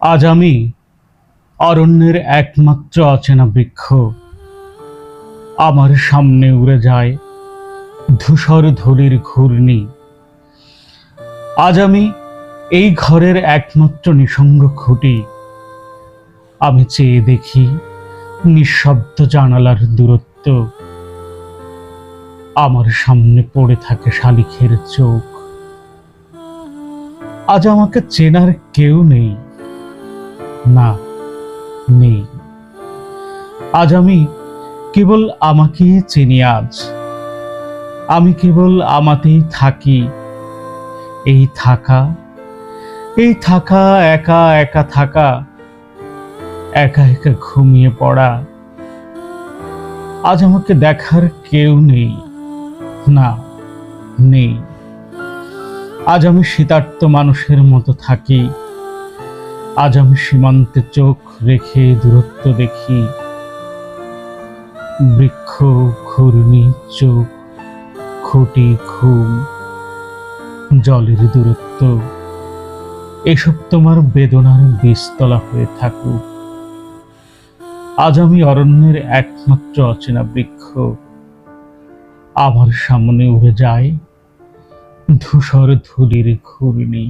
আজ আমি অরণ্যের একমাত্র অচেনা বৃক্ষ। আমার সামনে উড়ে যায় ধূসর ধূলির ঘূর্ণি। আজ আমি এই ঘরের একমাত্র নিঃসঙ্গ খুঁটি। আমি চেয়ে দেখি নিঃশব্দ জানালার দূরত্ব। আমার সামনে পড়ে থাকে শালিখের চোখ। আজ আমাকে চেনার কেউ নেই, না, নেই। আজ আমি কেবল আমাকেই চিনি। আজ আমি কেবল আমাতেই থাকি। এই থাকা, এই থাকা, একা একা থাকা, একা একা ঘুমিয়ে পড়া। আজ আমাকে দেখার কেউ নেই, না, নেই। আজ আমি শীতার্ত মানুষের মতো থাকি। আজ আমি সীমান্তে চোখ রেখে দূরত্ব দেখি। বৃক্ষ, ঘূর্ণি, চোখ, খুঁটি, ঘুম, জলের দূরত্ব, এসব তোমার বেদনার বীজতলা হয়ে থাকুক। আজ আমি অরণ্যের একমাত্র অচেনা বৃক্ষ। আমার সামনে উড়ে যায় ধূসর ধূলির ঘূর্ণি।